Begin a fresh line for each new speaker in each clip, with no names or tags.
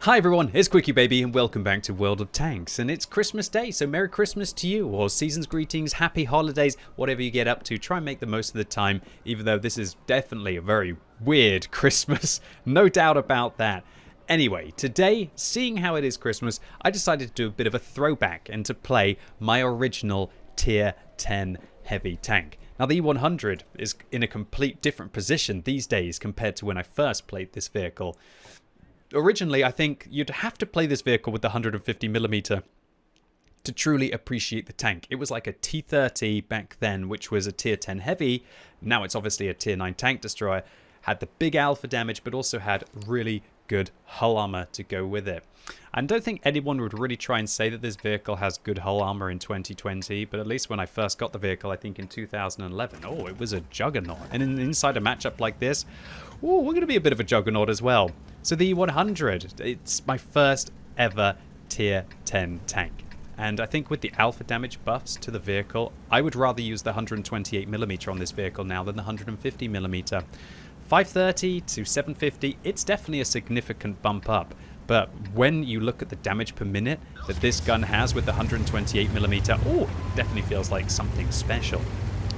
Hi everyone, it's QuickyBaby and welcome back to World of Tanks. And it's Christmas Day, so Merry Christmas to you, or season's greetings, happy holidays, whatever you get up to. Try and make the most of the time, even though this is definitely a very weird Christmas. No doubt about that. Anyway, today, seeing how it is Christmas, I decided to do a bit of a throwback and to play my original Tier 10 heavy tank. Now the E100 is in a complete different position these days compared to when I first played this vehicle. Originally, I think you'd have to play this vehicle with the 150mm to truly appreciate the tank. It was like a T30 back then, which was a tier 10 heavy. Now it's obviously a tier 9 tank destroyer. Had the big alpha damage, but also had really good hull armor to go with it. I don't think anyone would really try and say that this vehicle has good hull armor in 2020, but at least when I first got the vehicle, I think in 2011, oh, it was a juggernaut. And inside a matchup like this, oh, we're going to be a bit of a juggernaut as well. So the E100, it's my first ever tier 10 tank. And I think with the alpha damage buffs to the vehicle, I would rather use the 128mm on this vehicle now than the 150mm. 530 to 750, it's definitely a significant bump up. But when you look at the damage per minute that this gun has with the 128mm, oh, it definitely feels like something special.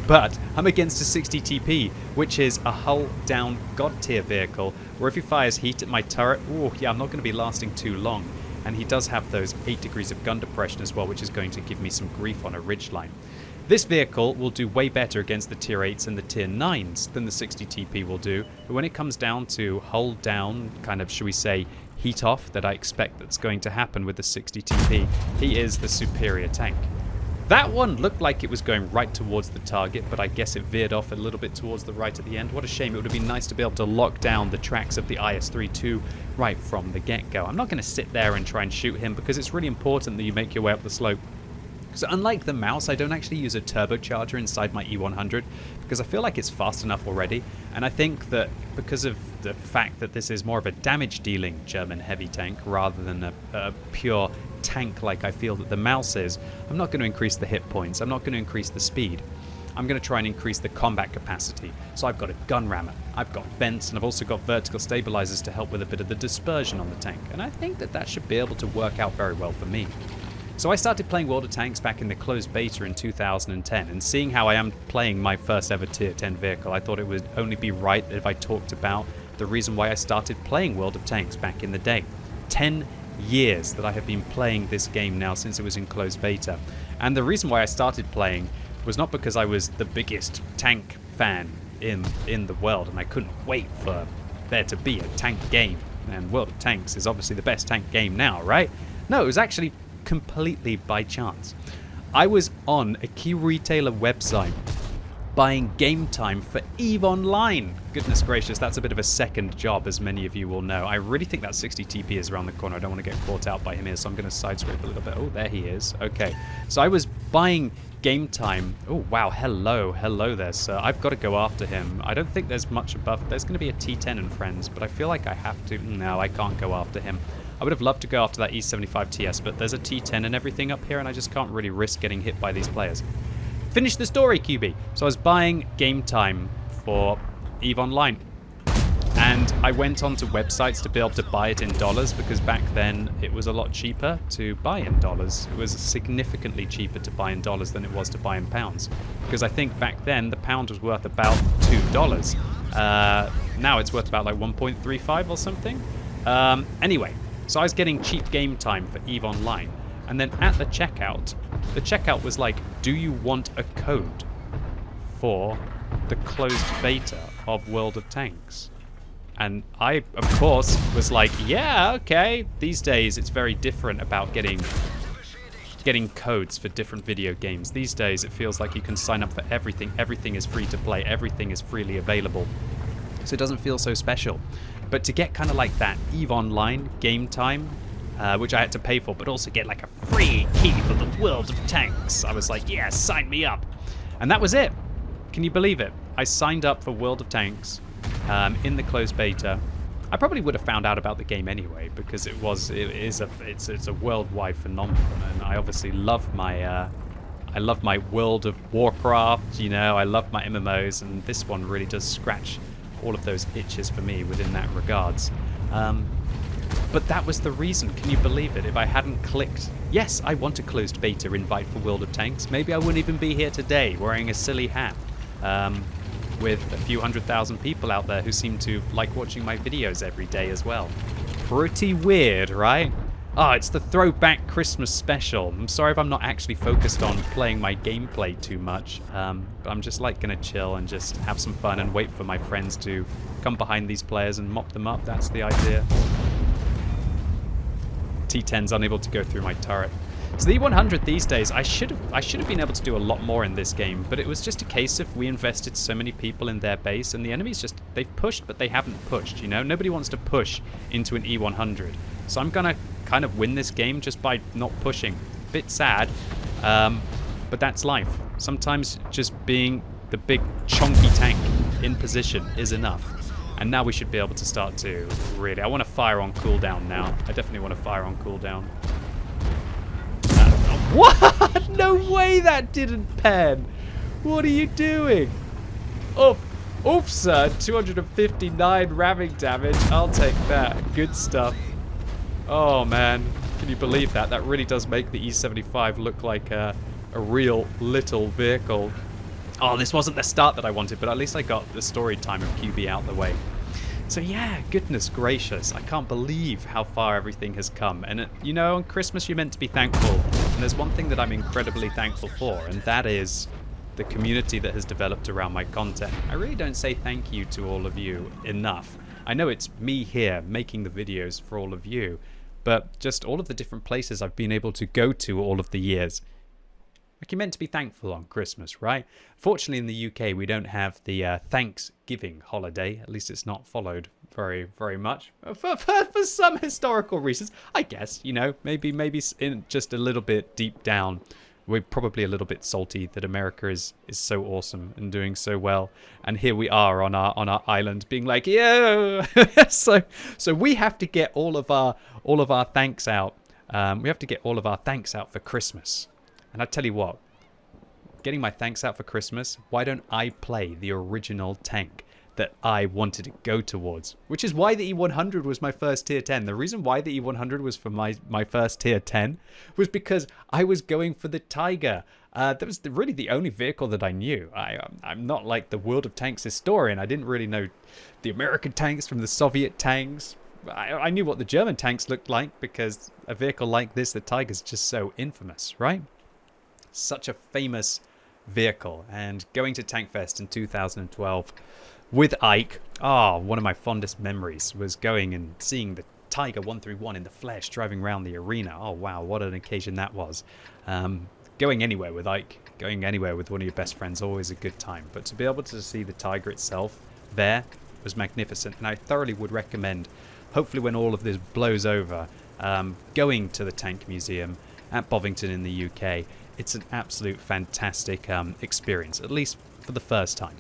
But I'm against a 60 TP, which is a hull down god tier vehicle, where if he fires heat at my turret, oh yeah, I'm not going to be lasting too long. And he does have those 8 degrees of gun depression as well, which is going to give me some grief on a ridgeline. This vehicle will do way better against the tier 8s and the tier 9s than the 60 TP will do. But when it comes down to hull down, kind of, should we say, heat off that I expect that's going to happen with the 60 TP, he is the superior tank. That one looked like it was going right towards the target, but I guess it veered off a little bit towards the right at the end. What a shame. It would have been nice to be able to lock down the tracks of the IS-32 right from the get-go. I'm not going to sit there and try and shoot him because it's really important that you make your way up the slope. So unlike the mouse, I don't actually use a turbocharger inside my E100 because I feel like it's fast enough already. And I think that because of the fact that this is more of a damage-dealing German heavy tank rather than a pure tank like I feel that the mouse is, I'm not going to increase the hit points, I'm not going to increase the speed. I'm going to try and increase the combat capacity. So I've got a gun rammer, I've got vents, and I've also got vertical stabilizers to help with a bit of the dispersion on the tank. And I think that that should be able to work out very well for me. So I started playing World of Tanks back in the closed beta in 2010, and seeing how I am playing my first ever tier 10 vehicle, I thought it would only be right if I talked about the reason why I started playing World of Tanks back in the day. 10 years that I have been playing this game now since it was in closed beta. And the reason why I started playing was not because I was the biggest tank fan in the world, and I couldn't wait for there to be a tank game. And World of Tanks is obviously the best tank game now, right? No, it was actually completely by chance. I was on a key retailer website buying game time for EVE Online. Goodness gracious, that's a bit of a second job, as many of you will know. I really think that 60 TP is around the corner. I don't want to get caught out by him here, so I'm going to side scrape a little bit. Oh, there he is. Okay, so I was buying game time. Oh, wow, hello there, sir. I've got to go after him. I don't think there's much above. There's going to be a T10 and friends, but I feel like I have to. No, I can't go after him. I would have loved to go after that E75 TS, but there's a T10 and everything up here, and I just can't really risk getting hit by these players. Finish the story, QB. So I was buying game time for EVE Online, and I went onto websites to be able to buy it in dollars, because back then it was a lot cheaper to buy in dollars. It was significantly cheaper to buy in dollars than it was to buy in pounds, because I think back then the pound was worth about $2. Now it's worth about like 1.35 or something. Anyway, so I was getting cheap game time for EVE Online. And then at the checkout was like, do you want a code for the closed beta of World of Tanks? And I, of course, was like, yeah, okay. These days, it's very different about getting codes for different video games. These days, it feels like you can sign up for everything. Everything is free to play. Everything is freely available. So it doesn't feel so special. But to get kind of like that EVE Online game time, which I had to pay for, but also get like a free key for the World of Tanks, I was like, yeah, sign me up. And that was it. Can you believe it? I signed up for World of Tanks in the closed beta. I probably would have found out about the game anyway, because it's a worldwide phenomenon, and I obviously love my World of Warcraft. You know, I love my MMOs, and this one really does scratch all of those itches for me within that regards. But that was the reason, can you believe it? If I hadn't clicked, yes, I want a closed beta invite for World of Tanks, maybe I wouldn't even be here today wearing a silly hat with a few 100,000 people out there who seem to like watching my videos every day as well. Pretty weird, right? Oh, it's the Throwback Christmas special. I'm sorry if I'm not actually focused on playing my gameplay too much, but I'm just like gonna chill and just have some fun and wait for my friends to come behind these players and mop them up. That's the idea. T10's unable to go through my turret. So the E100 these days, I should have been able to do a lot more in this game, but it was just a case of we invested so many people in their base, and the enemies just, they've pushed, but they haven't pushed, you know? Nobody wants to push into an E100. So I'm gonna kind of win this game just by not pushing. Bit sad, but that's life. Sometimes just being the big chunky tank in position is enough. And now we should be able to start to really... I want to fire on cooldown now. I definitely want to fire on cooldown. What? No way that didn't pen. What are you doing? Oof. Oof, sir. 259 ramming damage. I'll take that. Good stuff. Oh, man. Can you believe that? That really does make the E75 look like a real little vehicle. Oh, this wasn't the start that I wanted, but at least I got the story time of QB out the way. So yeah, goodness gracious, I can't believe how far everything has come. And you know, on Christmas you're meant to be thankful. And there's one thing that I'm incredibly thankful for, and that is the community that has developed around my content. I really don't say thank you to all of you enough. I know it's me here making the videos for all of you, but just all of the different places I've been able to go to all of the years. Like, you're meant to be thankful on Christmas, right? Fortunately, in the UK, we don't have the Thanksgiving holiday. At least it's not followed very, very much. For some historical reasons, I guess, you know, maybe in just a little bit deep down, we're probably a little bit salty that America is so awesome and doing so well. And here we are on our island being like, yeah. so we have to get all of our thanks out. We have to get all of our thanks out for Christmas. And I tell you what, getting my thanks out for Christmas, why don't I play the original tank that I wanted to go towards? Which is why the E100 was my first tier 10. The reason why the E100 was for my first tier 10 was because I was going for the Tiger. That was really the only vehicle that I knew. I'm not like the World of Tanks historian. I didn't really know the American tanks from the Soviet tanks. I knew what the German tanks looked like because a vehicle like this, the Tiger's just so infamous, right? Such a famous vehicle. And going to Tankfest in 2012 with Ike, one of my fondest memories was going and seeing the Tiger 131 in the flesh driving around the arena. Oh wow, what an occasion that was. Going anywhere with Ike, going anywhere with one of your best friends, always a good time. But to be able to see the Tiger itself there was magnificent, and I thoroughly would recommend, hopefully when all of this blows over, going to the Tank Museum at Bovington in the UK. It's an absolute fantastic experience, at least for the first time.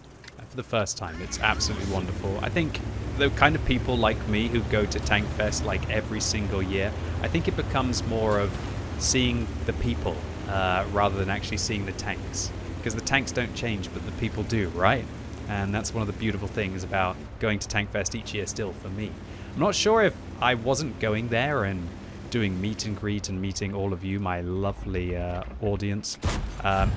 For the first time, it's absolutely wonderful. I think the kind of people like me who go to Tankfest like every single year, I think it becomes more of seeing the people rather than actually seeing the tanks. Because the tanks don't change, but the people do, right? And that's one of the beautiful things about going to Tankfest each year still for me. I'm not sure if I wasn't going there and doing meet and greet and meeting all of you, my lovely audience,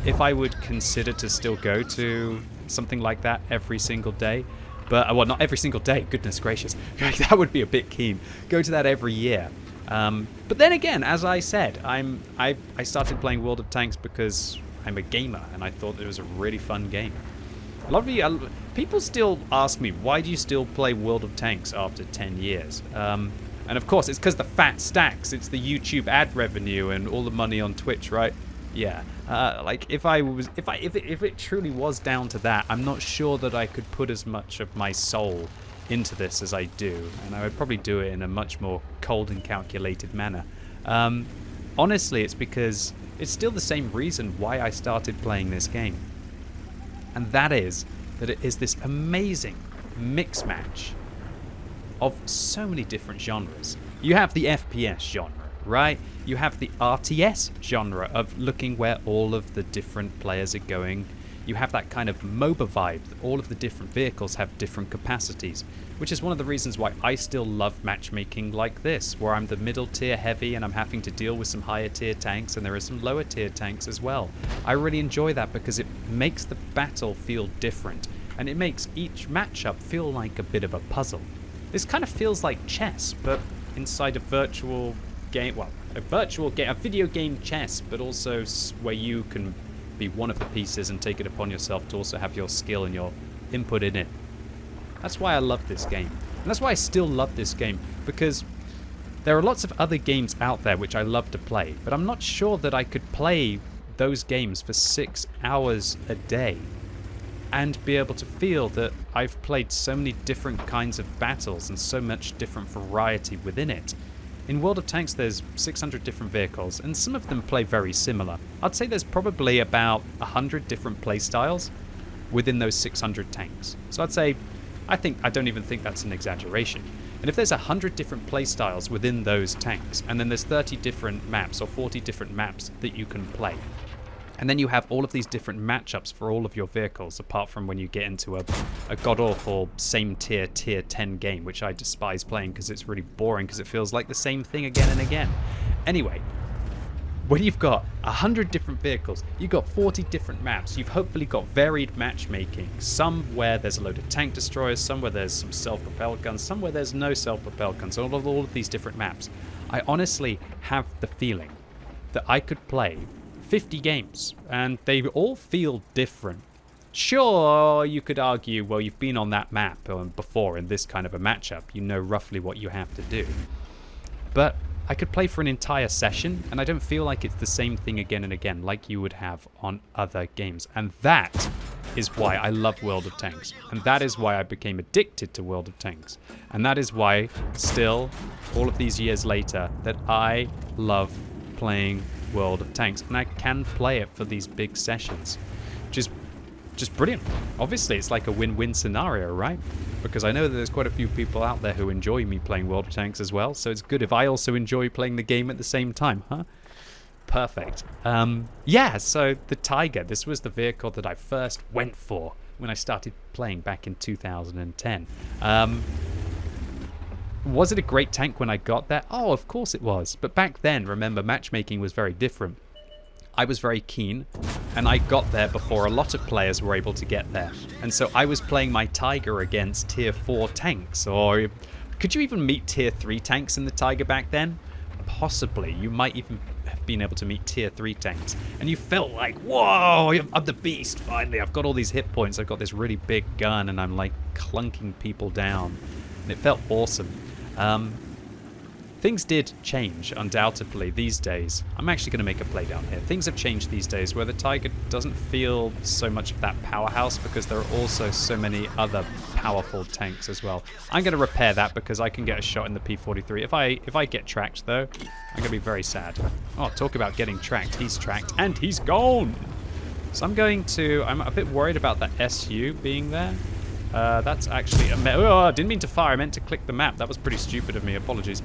if I would consider to still go to something like that every single day. But, well, not every single day, goodness gracious. That would be a bit keen. Go to that every year. But then again, as I said, I started playing World of Tanks because I'm a gamer, and I thought it was a really fun game. A lot of you, people still ask me, why do you still play World of Tanks after 10 years? And of course, it's because the fat stacks. It's the YouTube ad revenue and all the money on Twitch, right? Yeah. Like if it truly was down to that, I'm not sure that I could put as much of my soul into this as I do, and I would probably do it in a much more cold and calculated manner. Honestly, it's because it's still the same reason why I started playing this game, and that is that it is this amazing mix match of so many different genres. You have the FPS genre, right? You have the RTS genre of looking where all of the different players are going. you have that kind of MOBA vibe. All of the different vehicles have different capacities, which is one of the reasons why I still love matchmaking like this, where I'm the middle tier heavy and I'm having to deal with some higher tier tanks, and there are some lower tier tanks as well. I really enjoy that because it makes the battle feel different, and it makes each matchup feel like a bit of a puzzle. This kind of feels like chess, but inside a virtual game, well, a video game chess, but also where you can be one of the pieces and take it upon yourself to also have your skill and your input in it. That's why I love this game. And that's why I still love this game, because there are lots of other games out there which I love to play, but I'm not sure that I could play those games for 6 hours a day and be able to feel that I've played so many different kinds of battles and so much different variety within it. In World of Tanks, there's 600 different vehicles, and some of them play very similar. I'd say there's probably about 100 different playstyles within those 600 tanks. So I don't even think that's an exaggeration. And if there's 100 different playstyles within those tanks, and then there's 30 different maps or 40 different maps that you can play, and then you have all of these different matchups for all of your vehicles, apart from when you get into a god-awful same tier 10 game, which I despise playing because it's really boring because it feels like the same thing again and again. Anyway, when you've got 100 different vehicles, you've got 40 different maps, you've hopefully got varied matchmaking, some where there's a load of tank destroyers, some where there's some self-propelled guns, some where there's no self-propelled guns, all of these different maps. I honestly have the feeling that I could play 50 games, and they all feel different. Sure, you could argue, well, you've been on that map before in this kind of a matchup, you know roughly what you have to do. But I could play for an entire session, and I don't feel like it's the same thing again and again like you would have on other games. And that is why I love World of Tanks. And that is why I became addicted to World of Tanks. And that is why, still, all of these years later, that I love playing World of Tanks, and I can play it for these big sessions, which is just brilliant. Obviously, it's like a win-win scenario, right? Because I know that there's quite a few people out there who enjoy me playing World of Tanks as well, so it's good if I also enjoy playing the game at the same time, huh? Perfect. Yeah, so the Tiger, this was the vehicle that I first went for when I started playing back in 2010. Was it a great tank when I got there? Oh, of course it was. But back then, remember, matchmaking was very different. I was very keen, and I got there before a lot of players were able to get there. And so I was playing my Tiger against tier 4 tanks, or could you even meet tier 3 tanks in the Tiger back then? Possibly. You might even have been able to meet tier 3 tanks. And you felt like, whoa, I'm the beast, finally. I've got all these hit points, I've got this really big gun, and I'm like clunking people down. And it felt awesome. Things did change, undoubtedly, these days. I'm actually going to make a play down here. Things have changed these days where the Tiger doesn't feel so much of that powerhouse because there are also so many other powerful tanks as well. I'm going to repair that because I can get a shot in the P43. If I get tracked, though, I'm going to be very sad. Oh, talk about getting tracked. He's tracked, and he's gone! So I'm a bit worried about that SU being there. That's actually oh, I didn't mean to fire. I meant to click the map. That was pretty stupid of me. Apologies.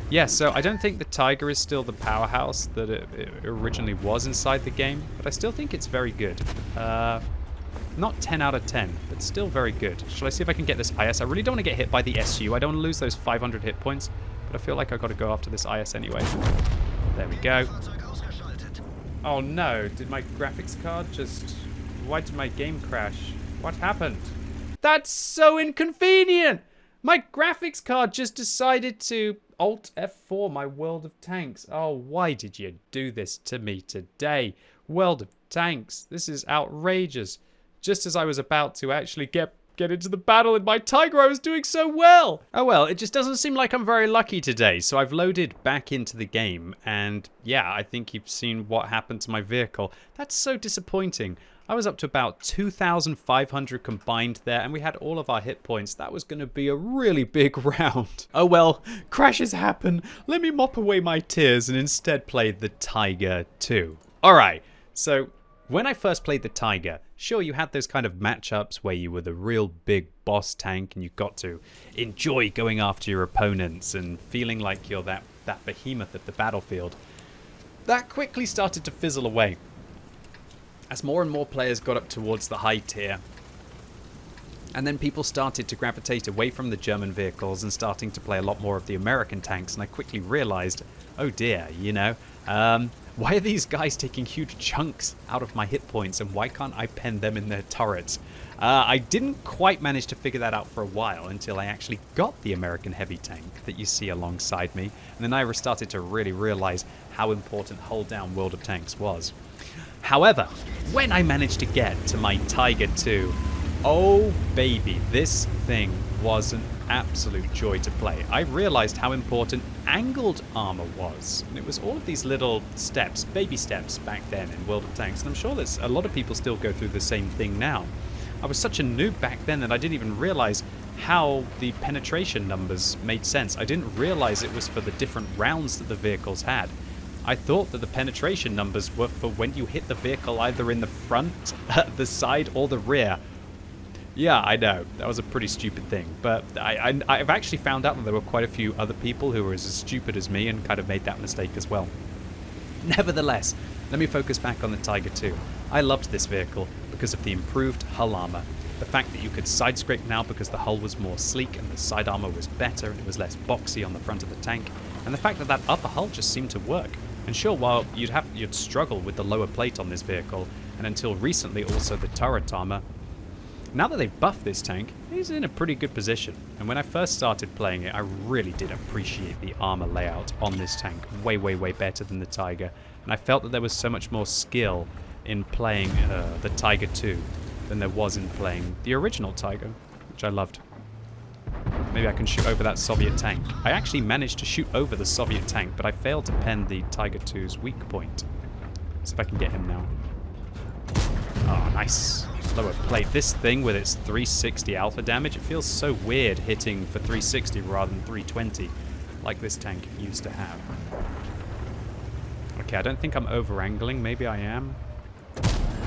Yeah, so I don't think the Tiger is still the powerhouse that it originally was inside the game, but I still think it's very good. Not 10 out of 10, but still very good. Shall I see if I can get this IS? I really don't want to get hit by the SU. I don't want to lose those 500 hit points, but I feel like I've got to go after this IS anyway. There we go. Oh no, did my graphics card just... Why did my game crash? What happened? That's so inconvenient! My graphics card just decided to Alt F4 my World of Tanks. Oh, why did you do this to me today? World of Tanks, this is outrageous. Just as I was about to actually get into the battle in my Tiger, I was doing so well. Oh well, it just doesn't seem like I'm very lucky today. So I've loaded back into the game, and yeah, I think you've seen what happened to my vehicle. That's so disappointing. I was up to about 2,500 combined there, and we had all of our hit points. That was going to be a really big round. Oh well, crashes happen. Let me mop away my tears and instead play the Tiger 2. Alright, so when I first played the Tiger, sure, you had those kind of matchups where you were the real big boss tank and you got to enjoy going after your opponents and feeling like you're that behemoth of the battlefield. That quickly started to fizzle away. as more and more players got up towards the high tier, and then people started to gravitate away from the German vehicles and starting to play a lot more of the American tanks, and I quickly realized, oh dear, you know, why are these guys taking huge chunks out of my hit points, and why can't I pen them in their turrets? I didn't quite manage to figure that out for a while until I actually got the American heavy tank that you see alongside me, and then I started to really realize how important hold down World of Tanks was. However, when I managed to get to my Tiger II, oh baby, this thing was an absolute joy to play. I realized how important angled armor was. And it was all of these little steps, baby steps back then in World of Tanks. And I'm sure that a lot of people still go through the same thing now. I was such a noob back then that I didn't even realize how the penetration numbers made sense. I didn't realize it was for the different rounds that the vehicles had. I thought that the penetration numbers were for when you hit the vehicle either in the front, the side, or the rear. Yeah, I know. That was a pretty stupid thing. But I've actually found out that there were quite a few other people who were as stupid as me and kind of made that mistake as well. Nevertheless, let me focus back on the Tiger II. I loved this vehicle because of the improved hull armor. The fact that you could side scrape now because the hull was more sleek and the side armor was better and it was less boxy on the front of the tank. And the fact that that upper hull just seemed to work. And sure, while you'd struggle with the lower plate on this vehicle, and until recently also the turret armor, now that they've buffed this tank, he's in a pretty good position. And when I first started playing it, I really did appreciate the armor layout on this tank way, way, way better than the Tiger. And I felt that there was so much more skill in playing the Tiger II than there was in playing the original Tiger, which I loved. Maybe I can shoot over that Soviet tank. I actually managed to shoot over the Soviet tank, but I failed to pen the Tiger II's weak point. See if I can get him now. Oh, nice. Lower plate. This thing with its 360 alpha damage, it feels so weird hitting for 360 rather than 320, like this tank used to have. Okay, I don't think I'm over-angling. Maybe I am.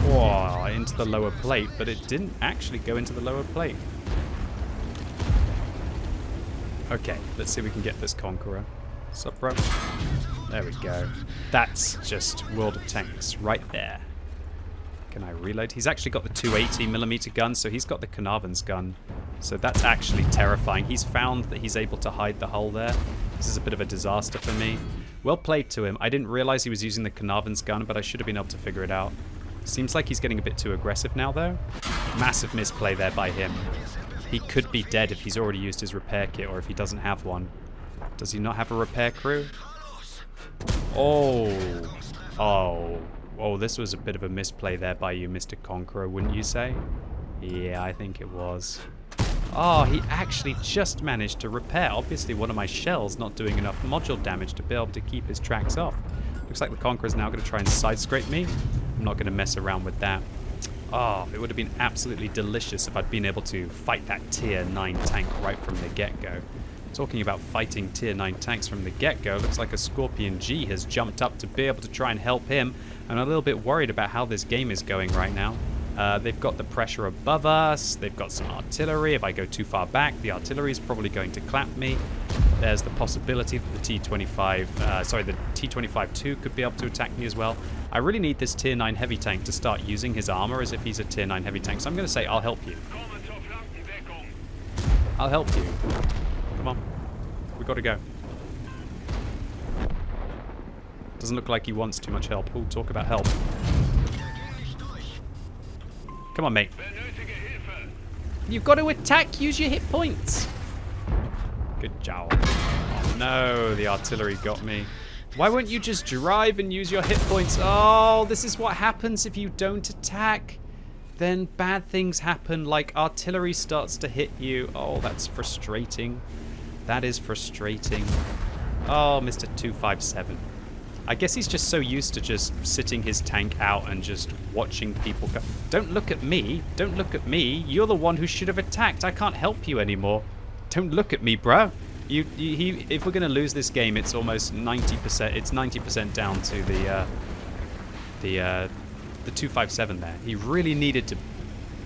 Oh, into the lower plate, but it didn't actually go into the lower plate. Okay, let's see if we can get this Conqueror. Sup, bro? There we go. That's just World of Tanks right there. Can I reload? He's actually got the 280mm gun, so he's got the Carnarvon's gun. So that's actually terrifying. He's found that he's able to hide the hull there. This is a bit of a disaster for me. Well played to him. I didn't realize he was using the Carnarvon's gun, but I should have been able to figure it out. Seems like he's getting a bit too aggressive now, though. Massive misplay there by him. He could be dead if he's already used his repair kit, or if he doesn't have one. Does he not have a repair crew? Oh. Oh. Oh, this was a bit of a misplay there by you, Mr. Conqueror, wouldn't you say? Yeah, I think it was. Oh, he actually just managed to repair. Obviously, one of my shells not doing enough module damage to be able to keep his tracks off. Looks like the Conqueror's now going to try and side scrape me. I'm not going to mess around with that. Oh, it would have been absolutely delicious if I'd been able to fight that tier 9 tank right from the get-go. Talking about fighting tier 9 tanks from the get-go, looks like a Scorpion G has jumped up to be able to try and help him. I'm a little bit worried about how this game is going right now. They've got the pressure above us, they've got some artillery. If I go too far back, the artillery is probably going to clap me. There's the possibility that the the T-25-2 could be able to attack me as well. I really need this tier 9 heavy tank to start using his armor as if he's a tier 9 heavy tank. So I'm going to say, I'll help you. I'll help you. Come on. We got to go. Doesn't look like he wants too much help. We'll talk about help. Come on, mate. You've got to attack. Use your hit points. Good job. Oh, no. The artillery got me. Why won't you just drive and use your hit points? Oh, this is what happens if you don't attack. Then bad things happen, like artillery starts to hit you. Oh, that's frustrating. That is frustrating. Oh, Mr. 257. I guess he's just so used to just sitting his tank out and just watching people go. Don't look at me. Don't look at me. You're the one who should have attacked. I can't help you anymore. Don't look at me, bruh. If we're going to lose this game, it's almost 90%. It's 90% down to the 257 there. He really needed to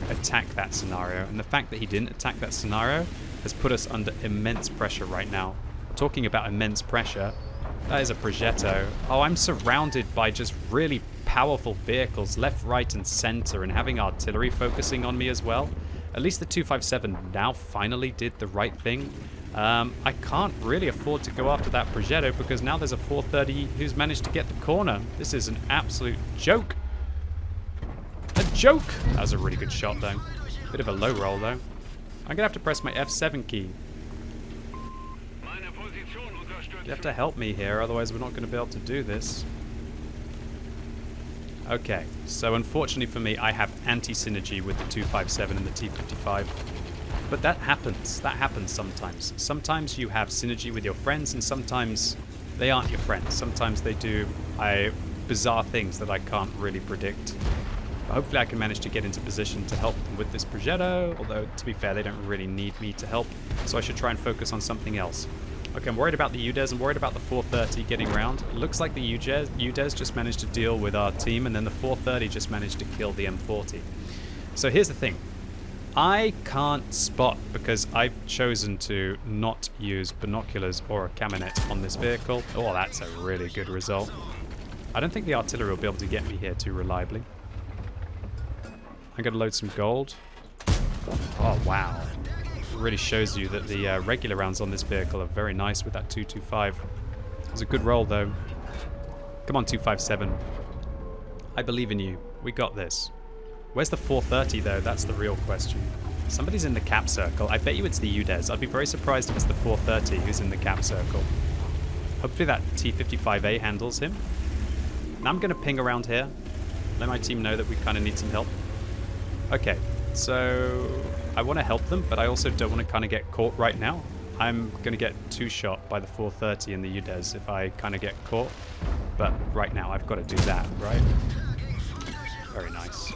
attack that scenario. And the fact that he didn't attack that scenario has put us under immense pressure right now. Talking about immense pressure, That is a Progetto. Oh, I'm surrounded by just really powerful vehicles left, right, and center, and having artillery focusing on me as well. At least the 257 now finally did the right thing. I can't really afford to go after that Progetto because now there's a 430 who's managed to get the corner. This is an absolute joke. A joke! That was a really good shot, though. Bit of a low roll, though. I'm gonna have to press my F7 key. You have to help me here, otherwise we're not gonna be able to do this. Okay, so unfortunately for me, I have anti-synergy with the 257 and the T55. But that happens. That happens sometimes. Sometimes you have synergy with your friends, and sometimes they aren't your friends. Sometimes they do bizarre things that I can't really predict. But hopefully I can manage to get into position to help them with this Progetto, although to be fair, they don't really need me to help, so I should try and focus on something else. Okay, I'm worried about the UDES. I'm worried about the 430 getting around. It looks like the UDES just managed to deal with our team, and then the 430 just managed to kill the M40. So here's the thing. I can't spot because I've chosen to not use binoculars or a caminet on this vehicle. Oh, that's a really good result. I don't think the artillery will be able to get me here too reliably. I'm going to load some gold. Oh, wow. Really shows you that the regular rounds on this vehicle are very nice with that 225. It was a good roll, though. Come on, 257. I believe in you. We got this. Where's the 430, though? That's the real question. Somebody's in the cap circle. I bet you it's the UDES. I'd be very surprised if it's the 430 who's in the cap circle. Hopefully that T55A handles him. Now I'm going to ping around here. Let my team know that we kind of need some help. Okay, so I want to help them, but I also don't want to kind of get caught right now. I'm going to get two-shot by the 430 and the UDES if I kind of get caught. But right now I've got to do that, right? Very nice.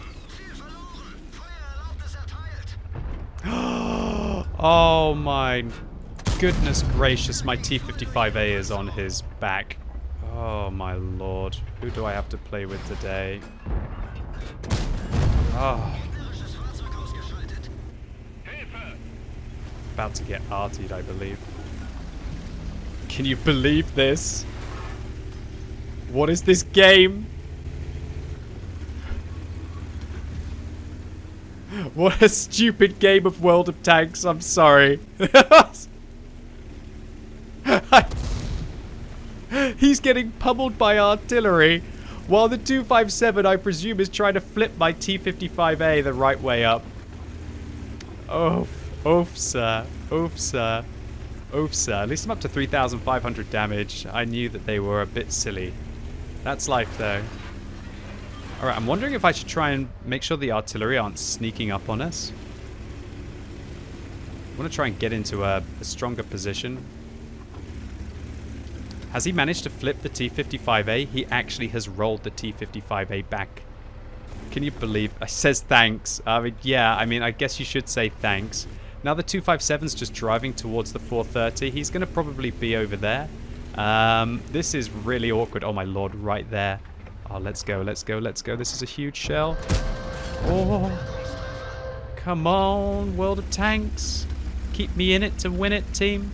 Oh my goodness gracious, my T55A is on his back. Oh my lord. Who do I have to play with today? Oh. About to get artied, I believe. Can you believe this? What is this game? What a stupid game of World of Tanks, I'm sorry. He's getting pummeled by artillery, while the 257, I presume, is trying to flip my T55A the right way up. Oof, oof, sir. Oof, sir. Oof, sir. At least I'm up to 3,500 damage. I knew that they were a bit silly. That's life, though. Alright, I'm wondering if I should try and make sure the artillery aren't sneaking up on us. I want to try and get into a stronger position. Has he managed to flip the T55A? He actually has rolled the T55A back. Can you believe? It says thanks. Yeah, I guess you should say thanks. Now the 257's just driving towards the 430. He's going to probably be over there. This is really awkward. Oh my lord, right there. Oh, let's go, let's go, let's go. This is a huge shell. Oh, come on, World of Tanks. Keep me in it to win it, team.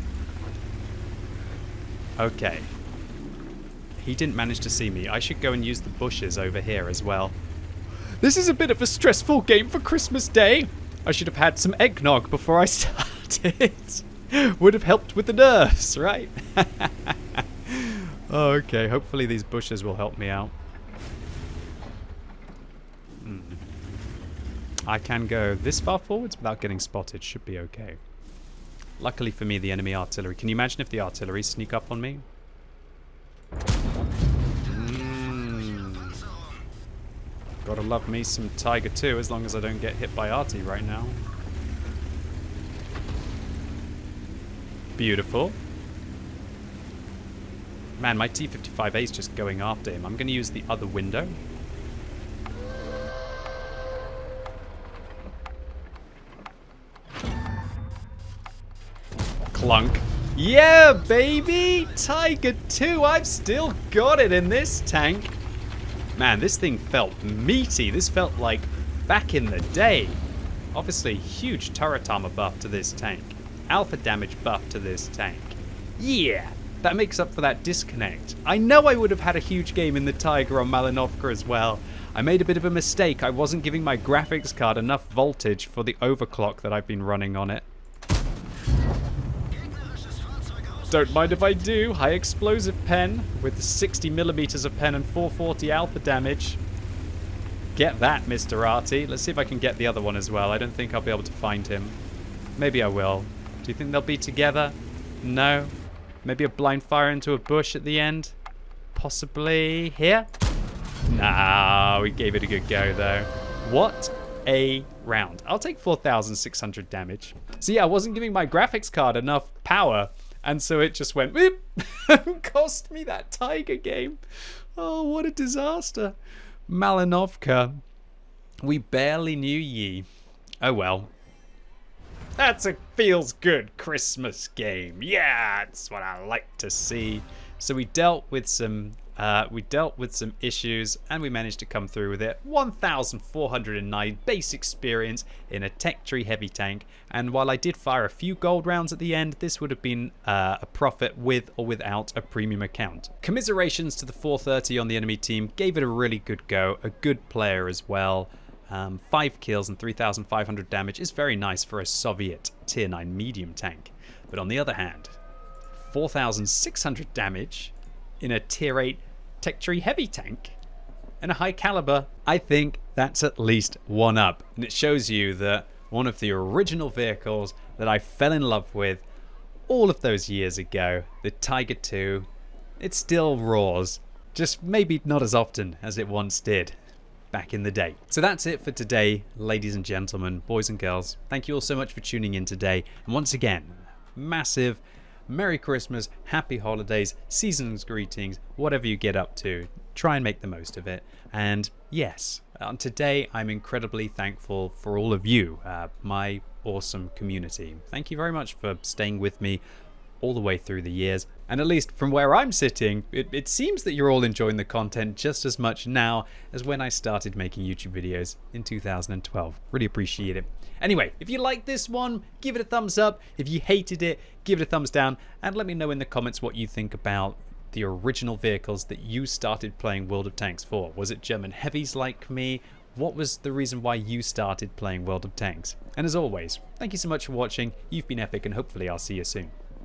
Okay. He didn't manage to see me. I should go and use the bushes over here as well. This is a bit of a stressful game for Christmas Day. I should have had some eggnog before I started. Would have helped with the nerves, right? Okay, hopefully these bushes will help me out. I can go this far forwards without getting spotted. Should be okay. Luckily for me, the enemy artillery. Can you imagine if the artillery sneak up on me? Gotta love me some Tiger 2 as long as I don't get hit by arty right now. Beautiful. Man, my T55A is just going after him. I'm going to use the other window. Clunk. Yeah, baby! Tiger 2, I've still got it in this tank. Man, this thing felt meaty. This felt like back in the day. Obviously, huge turret armor buff to this tank. Alpha damage buff to this tank. Yeah! that makes up for that disconnect. I know I would have had a huge game in the Tiger on Malinovka as well. I made a bit of a mistake. I wasn't giving my graphics card enough voltage for the overclock that I've been running on it. Don't mind if I do. High explosive pen with 60mm of pen and 440 alpha damage. Get that, Mr. Arty. Let's see if I can get the other one as well. I don't think I'll be able to find him. Maybe I will. Do you think they'll be together? No. Maybe a blind fire into a bush at the end? Possibly here? Nah, we gave it a good go though. What a round. I'll take 4,600 damage. So yeah, I wasn't giving my graphics card enough power, and so it just went whoop, cost me that Tiger game. Oh, what a disaster. Malinovka. We barely knew ye. Oh well. That's a feels good Christmas game. Yeah, that's what I like to see. So we dealt with some issues, and we managed to come through with it. 1,409 base experience in a tech tree heavy tank, and while I did fire a few gold rounds at the end, this would have been a profit with or without a premium account. Commiserations to the 430 on the enemy team. Gave it a really good go. A good player as well. 5 kills and 3,500 damage is very nice for a Soviet tier 9 medium tank. But on the other hand, 4,600 damage in a tier 8 tech tree heavy tank and a high caliber, I think that's at least one up. And it shows you that one of the original vehicles that I fell in love with all of those years ago, the Tiger II, it still roars, just maybe not as often as it once did back in the day. So that's it for today, ladies and gentlemen, boys and girls. Thank you all so much for tuning in today. And once again, massive Merry Christmas, Happy Holidays, Season's greetings, whatever you get up to. Try and make the most of it. And yes, today I'm incredibly thankful for all of you, my awesome community. Thank you very much for staying with me all the way through the years. And at least from where I'm sitting, it seems that you're all enjoying the content just as much now as when I started making YouTube videos in 2012. Really appreciate it. Anyway, if you like this one, give it a thumbs up. If you hated it, give it a thumbs down. And let me know in the comments what you think about the original vehicles that you started playing World of Tanks for. Was it German heavies like me? What was the reason why you started playing World of Tanks? And as always, thank you so much for watching. You've been epic, and hopefully I'll see you soon.